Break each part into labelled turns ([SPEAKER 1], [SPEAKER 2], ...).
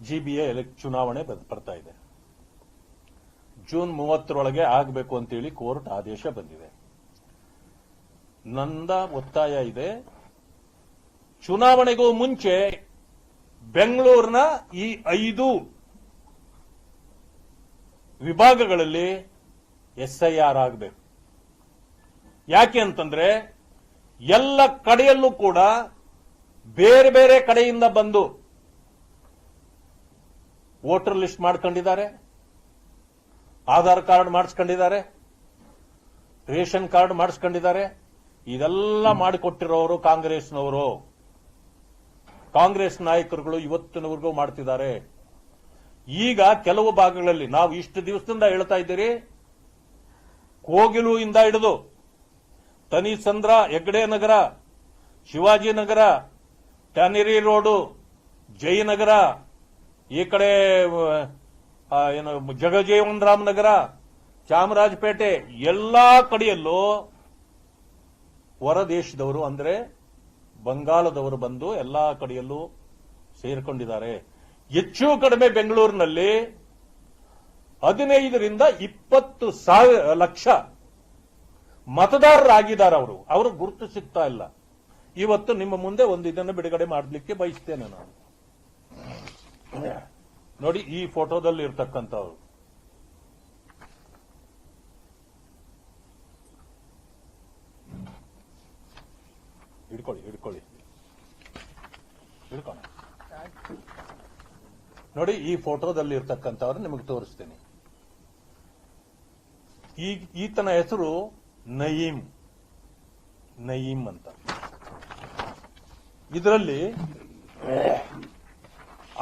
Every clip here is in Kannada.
[SPEAKER 1] GBA ಚುನಾವಣೆ ಬರ್ತಾ ಇದೆ. ಜೂನ್ 30ರೊಳಗೆ ಆಗಬೇಕು ಅಂತೇಳಿ ಕೋರ್ಟ್ ಆದೇಶ ಬಂದಿದೆ. ನನ್ನ ಒತ್ತಾಯ ಇದೆ, ಚುನಾವಣೆಗೂ ಮುಂಚೆ ಬೆಂಗಳೂರಿನ ಈ 5 ವಿಭಾಗಗಳಲ್ಲಿ SIR ಆಗಬೇಕು. ಯಾಕೆ ಅಂತಂದ್ರೆ ಎಲ್ಲ ಕಡೆಯಲ್ಲೂ ಕೂಡ ಬೇರೆ ಬೇರೆ ಕಡೆಯಿಂದ ಬಂದು ವೋಟರ್ ಲಿಸ್ಟ್ ಮಾಡ್ಕೊಂಡಿದ್ದಾರೆ, ಆಧಾರ್ ಕಾರ್ಡ್ ಮಾಡಿಸ್ಕೊಂಡಿದ್ದಾರೆ, ರೇಷನ್ ಕಾರ್ಡ್ ಮಾಡಿಸ್ಕೊಂಡಿದ್ದಾರೆ. ಇದೆಲ್ಲ ಮಾಡಿಕೊಟ್ಟಿರೋರು ಕಾಂಗ್ರೆಸ್ನವರು, ಕಾಂಗ್ರೆಸ್ ನಾಯಕರುಗಳು ಇವತ್ತಿನವರೆಗೂ ಮಾಡ್ತಿದ್ದಾರೆ. ಈಗ ಕೆಲವು ಭಾಗಗಳಲ್ಲಿ ನಾವು ಇಷ್ಟು ದಿವಸದಿಂದ ಹೇಳ್ತಾ ಇದ್ದೀರಿ, ಕೋಗಿಲು ಇಂದ ಹಿಡಿದು ತನಿಸಂದ್ರ, ಹೆಗ್ಡೆ ನಗರ, ಶಿವಾಜಿನಗರ, ಟ್ಯಾನೇರಿ ರೋಡು, ಜಯನಗರ, ಈ ಕಡೆ ಏನು ಜಗಜೀವನ್ ರಾಮ್ ನಗರ, ಚಾಮರಾಜಪೇಟೆ, ಎಲ್ಲಾ ಕಡೆಯಲ್ಲೂ ಹೊರದೇಶದವರು ಅಂದ್ರೆ ಬಂಗಾಳದವರು ಬಂದು ಎಲ್ಲಾ ಕಡೆಯಲ್ಲೂ ಸೇರಿಕೊಂಡಿದ್ದಾರೆ. ಹೆಚ್ಚು ಕಡಿಮೆ ಬೆಂಗಳೂರಿನಲ್ಲಿ 15ರಿಂದ 20 ಲಕ್ಷ ಮತದಾರರಾಗಿದ್ದಾರೆ. ಅವರು ಗುರುತು ಸಿಗ್ತಾ ಇಲ್ಲ. ಇವತ್ತು ನಿಮ್ಮ ಮುಂದೆ ಒಂದು ಇದನ್ನು ಬಿಡುಗಡೆ ಮಾಡಲಿಕ್ಕೆ ಬಯಸ್ತೇನೆ ನಾನು. ನೋಡಿ, ಈ ಫೋಟೋದಲ್ಲಿ ಇರ್ತಕ್ಕಂಥವ್ರು ಹಿಡ್ಕೊಳ್ಳಿ. ನೋಡಿ, ಈ ಫೋಟೋದಲ್ಲಿ ಇರ್ತಕ್ಕಂಥವ್ರು ನಿಮಗೆ ತೋರಿಸ್ತೇನೆ. ಈತನ ಹೆಸರು ನಯೀಂ ಅಂತ. ಇದರಲ್ಲಿ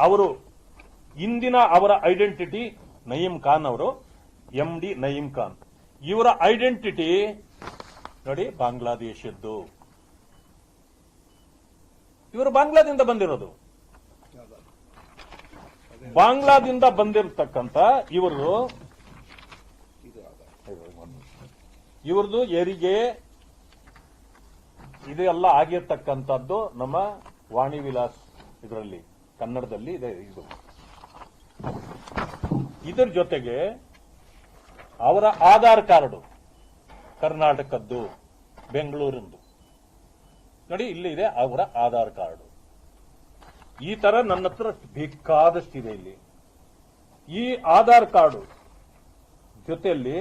[SPEAKER 1] ಅವರು ಇಂದಿನ ಅವರ ಐಡೆಂಟಿಟಿ ನಯೀಂ ಖಾನ್, ಅವರು MD ನಯೀಂ ಖಾನ್. ಇವರ ಐಡೆಂಟಿಟಿ ನೋಡಿ ಬಾಂಗ್ಲಾದೇಶದ್ದು. ಇವರು ಬಾಂಗ್ಲಾದಿಂದ ಬಂದಿರೋದು. ಬಾಂಗ್ಲಾದಿಂದ ಬಂದಿರತಕ್ಕಂತ ಇವ್ರದ್ದು ಹೆರಿಗೆ ಇದೆಲ್ಲ ಆಗಿರ್ತಕ್ಕಂಥದ್ದು ನಮ್ಮ ವಾಣಿ ವಿಲಾಸ್ ಇದರಲ್ಲಿ ಕನ್ನಡದಲ್ಲಿ ಇದೆ. ಇದರ ಜೊತೆಗೆ ಅವರ ಆಧಾರ್ ಕಾರ್ಡು ಕರ್ನಾಟಕದ್ದು, ಬೆಂಗಳೂರಿಂದು. ನೋಡಿ, ಇಲ್ಲಿ ಇದೆ ಅವರ ಆಧಾರ್ ಕಾರ್ಡು. ಈ ತರ ನನ್ನ ಹತ್ರ ಬೇಕಾದಷ್ಟಿದೆ ಇಲ್ಲಿ. ಈ ಆಧಾರ್ ಕಾರ್ಡು ಜೊತೆಯಲ್ಲಿ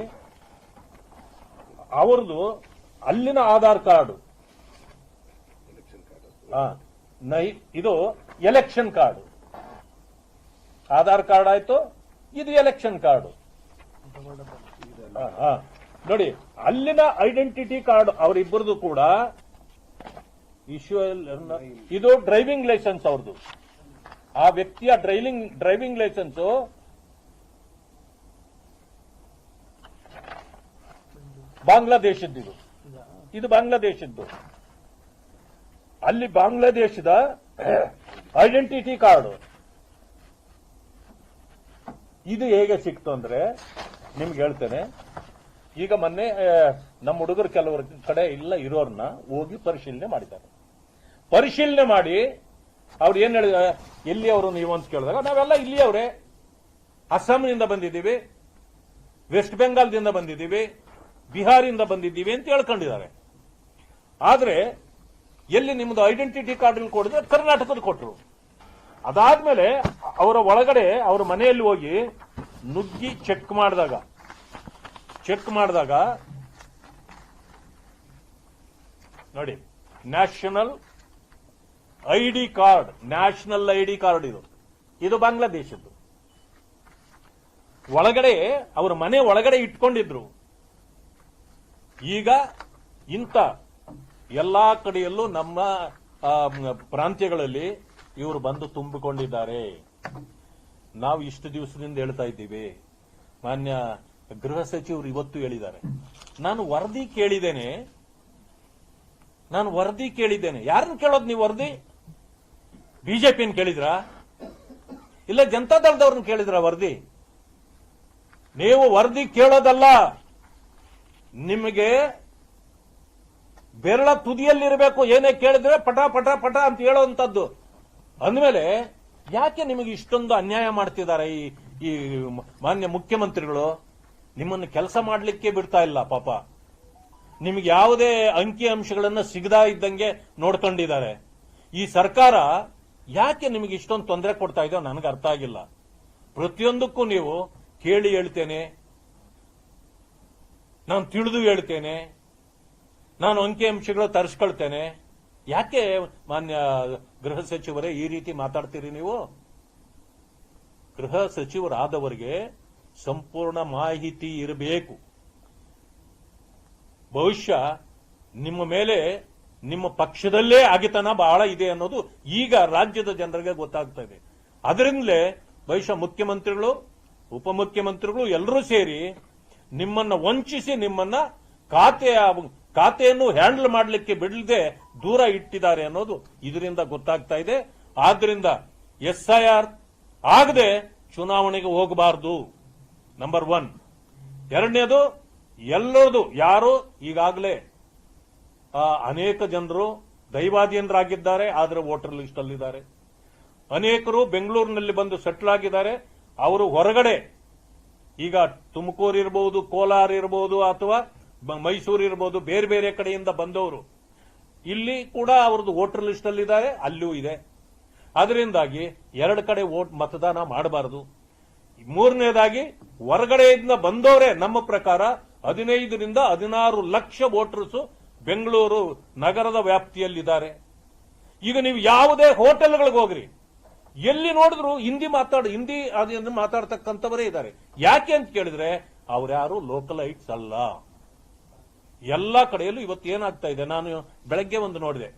[SPEAKER 1] ಅವರದು ಅಲ್ಲಿನ ಆಧಾರ್ ಕಾರ್ಡು, ಇದು ಎಲೆಕ್ಷನ್ ಕಾರ್ಡು. ಆಧಾರ್ ಕಾರ್ಡ್ ಆಯ್ತು, ಇದು ಎಲೆಕ್ಷನ್ ಕಾರ್ಡು. ನೋಡಿ, ಅಲ್ಲಿನ ಐಡೆಂಟಿಟಿ ಕಾರ್ಡ್ ಅವರಿಬ್ಬರದು ಕೂಡ ಇದು ಡ್ರೈವಿಂಗ್ ಲೈಸೆನ್ಸ್ ಅವ್ರದ್ದು. ಆ ವ್ಯಕ್ತಿಯ ಡ್ರೈವಿಂಗ್ ಲೈಸೆನ್ಸ್ ಬಾಂಗ್ಲಾದೇಶದ್ದು. ಇದು ಬಾಂಗ್ಲಾದೇಶದ್ದು. ಅಲ್ಲಿ ಬಾಂಗ್ಲಾದೇಶದ ಐಡೆಂಟಿಟಿ ಕಾರ್ಡ್. ಇದು ಹೇಗೆ ಸಿಕ್ತು ಅಂದ್ರೆ ನಿಮ್ಗೆ ಹೇಳ್ತೇನೆ. ಈಗ ಮೊನ್ನೆ ನಮ್ಮ ಹುಡುಗರು ಕೆಲವರ ಕಡೆ ಇಲ್ಲ ಇರೋರ್ನ ಹೋಗಿ ಪರಿಶೀಲನೆ ಮಾಡಿದ್ದಾರೆ. ಪರಿಶೀಲನೆ ಮಾಡಿ ಅವ್ರು ಏನ್ ಹೇಳಿದ, ಎಲ್ಲಿ ಅವರು ನೀವು ಅಂತ ಕೇಳಿದಾಗ ನಾವೆಲ್ಲ ಇಲ್ಲಿ ಅವರೇ, ಅಸ್ಸಾಂನಿಂದ ಬಂದಿದ್ದೀವಿ, ವೆಸ್ಟ್ ಬೆಂಗಾಲ್ದಿಂದ ಬಂದಿದ್ದೀವಿ, ಬಿಹಾರಿಂದ ಬಂದಿದ್ದೀವಿ ಅಂತ ಹೇಳ್ಕೊಂಡಿದ್ದಾರೆ. ಆದ್ರೆ ಎಲ್ಲಿ ನಿಮ್ದು ಐಡೆಂಟಿಟಿ ಕಾರ್ಡ್ ಕೊಡಿದ್ರೆ ಕರ್ನಾಟಕದ ಕೊಟ್ಟರು. ಅದಾದ್ಮೇಲೆ ಅವರ ಒಳಗಡೆ ಅವರ ಮನೆಯಲ್ಲಿ ಹೋಗಿ ನುಗ್ಗಿ ಚೆಕ್ ಮಾಡಿದಾಗ ನೋಡಿ, ನ್ಯಾಷನಲ್ ಐಡಿ ಕಾರ್ಡ್ ಇದು ಬಾಂಗ್ಲಾದೇಶದ್ದು. ಒಳಗಡೆ ಅವರ ಮನೆ ಒಳಗಡೆ ಇಟ್ಕೊಂಡಿದ್ರು. ಈಗ ಇಂಥ ಎಲ್ಲಾ ಕಡೆಯಲ್ಲೂ ನಮ್ಮ ಪ್ರಾಂತ್ಯಗಳಲ್ಲಿ ಇವರು ಬಂದು ತುಂಬಿಕೊಂಡಿದ್ದಾರೆ. ನಾವು ಇಷ್ಟು ದಿವಸದಿಂದ ಹೇಳ್ತಾ ಇದ್ದೀವಿ. ಮಾನ್ಯ ಗೃಹ ಸಚಿವರು ಇವತ್ತು ಹೇಳಿದ್ದಾರೆ. ನಾನು ವರದಿ ಕೇಳಿದ್ದೇನೆ. ಯಾರನ್ನು ಕೇಳೋದು ನೀವು? ವರದಿ ಬಿಜೆಪಿಯನ್ನು ಕೇಳಿದ್ರಾ? ಇಲ್ಲ ಜನತಾದಳದವ್ರನ್ನ ಕೇಳಿದ್ರ? ವರದಿ ನೀವು ವರದಿ ಕೇಳೋದಲ್ಲ, ನಿಮಗೆ ಬೆರಳ ತುದಿಯಲ್ಲಿರಬೇಕು. ಏನೇ ಕೇಳಿದ್ರೆ ಪಟ ಪಟ ಪಟ ಅಂತ ಹೇಳುವಂತದ್ದು. ಅಂದಮೇಲೆ ಯಾಕೆ ನಿಮಗೆ ಇಷ್ಟೊಂದು ಅನ್ಯಾಯ ಮಾಡ್ತಿದ್ದಾರೆ ಈ ಮಾನ್ಯ ಮುಖ್ಯಮಂತ್ರಿಗಳು? ನಿಮ್ಮನ್ನು ಕೆಲಸ ಮಾಡಲಿಕ್ಕೆ ಬಿಡ್ತಾ ಇಲ್ಲ ಪಾಪ. ನಿಮಗೆ ಯಾವುದೇ ಅಂಕಿ ಅಂಶಗಳನ್ನ ಸಿಗದಾ ಇದ್ದಂಗೆ ನೋಡ್ಕೊಂಡಿದ್ದಾರೆ. ಈ ಸರ್ಕಾರ ಯಾಕೆ ನಿಮಗೆ ಇಷ್ಟೊಂದು ತೊಂದರೆ ಕೊಡ್ತಾ ಇದೆಯೋ ನನಗೆ ಅರ್ಥ ಆಗಿಲ್ಲ. ಪ್ರತಿಯೊಂದಕ್ಕೂ ನೀವು ಕೇಳಿ ಹೇಳ್ತೇನೆ, ನಾನು ತಿಳಿದು ಹೇಳ್ತೇನೆ, ನಾನು ಅಂಕಿ ಅಂಶಗಳು ತರಿಸ್ಕೊಳ್ತೇನೆ. ಯಾಕೆ ಮಾನ್ಯ ಗೃಹ ಸಚಿವರೇ ಈ ರೀತಿ ಮಾತಾಡ್ತೀರಿ ನೀವು? ಗೃಹ ಸಚಿವರಾದವರಿಗೆ ಸಂಪೂರ್ಣ ಮಾಹಿತಿ ಇರಬೇಕು. ಬಹುಶಃ ನಿಮ್ಮ ಮೇಲೆ ನಿಮ್ಮ ಪಕ್ಷದಲ್ಲೇ ಆಗಿತನ ಬಹಳ ಇದೆ ಅನ್ನೋದು ಈಗ ರಾಜ್ಯದ ಜನರಿಗೆ ಗೊತ್ತಾಗ್ತಾ ಇದೆ. ಅದರಿಂದಲೇ ಬಹುಶಃ ಮುಖ್ಯಮಂತ್ರಿಗಳು, ಉಪಮುಖ್ಯಮಂತ್ರಿಗಳು ಎಲ್ಲರೂ ಸೇರಿ ನಿಮ್ಮನ್ನ ವಂಚಿಸಿ ನಿಮ್ಮನ್ನ ಖಾತೆಯನ್ನು ಹ್ಯಾಂಡಲ್ ಮಾಡಲಿಕ್ಕೆ ಬಿಡದೆ ದೂರ ಇಟ್ಟಿದ್ದಾರೆ ಅನ್ನೋದು ಇದರಿಂದ ಗೊತ್ತಾಗ್ತಾ ಇದೆ. ಆದ್ರಿಂದ SIR ಆಗದೆ ಚುನಾವಣೆಗೆ ಹೋಗಬಾರದು, ನಂಬರ್ 1. ಎರಡನೇದು, ಎಲ್ಲರದು ಯಾರು ಈಗಾಗಲೇ ಅನೇಕ ಜನರು ದೈವಾಧೀನರಾಗಿದ್ದಾರೆ, ಆದರೆ ವೋಟರ್ ಲಿಸ್ಟ್ ಅಲ್ಲಿದ್ದಾರೆ. ಅನೇಕರು ಬೆಂಗಳೂರಿನಲ್ಲಿ ಬಂದು ಸೆಟ್ಲ್ ಆಗಿದ್ದಾರೆ. ಅವರು ಹೊರಗಡೆ ಈಗ ತುಮಕೂರು ಇರಬಹುದು, ಕೋಲಾರ ಇರಬಹುದು, ಅಥವಾ ಮೈಸೂರು ಇರಬಹುದು, ಬೇರೆ ಬೇರೆ ಕಡೆಯಿಂದ ಬಂದವರು ಇಲ್ಲಿ ಕೂಡ ಅವರದ್ದು ವೋಟರ್ ಲಿಸ್ಟ್ ಅಲ್ಲಿದ್ದಾರೆ, ಅಲ್ಲೂ ಇದೆ. ಅದರಿಂದಾಗಿ ಎರಡು ಕಡೆ ಮತದಾನ ಮಾಡಬಾರದು. ಮೂರನೇದಾಗಿ ಹೊರಗಡೆಯಿಂದ ಬಂದವರೇ ನಮ್ಮ ಪ್ರಕಾರ 15 ರಿಂದ 16 ಲಕ್ಷ ವೋಟರ್ಸ್ ಬೆಂಗಳೂರು ನಗರದ ವ್ಯಾಪ್ತಿಯಲ್ಲಿದ್ದಾರೆ. ಈಗ ನೀವು ಯಾವುದೇ ಹೋಟೆಲ್ಗಳಿಗೆ ಹೋಗ್ರಿ, ಎಲ್ಲಿ ನೋಡಿದ್ರು ಹಿಂದಿ ಅದನ್ನು ಮಾತಾಡ್ತಕ್ಕಂಥವರೇ ಇದ್ದಾರೆ. ಯಾಕೆ ಅಂತ ಕೇಳಿದ್ರೆ ಅವ್ರ್ಯಾರು ಲೋಕಲೈಟ್ಸ್ ಅಲ್ಲ. ಎಲ್ಲಾ ಕಡೆಯಲ್ಲೂ ಇವತ್ತು ಏನಾಗ್ತಾ ಇದೆ, ನಾನು ಬೆಳಗ್ಗೆ ಒಂದು ನೋಡಿದೆ,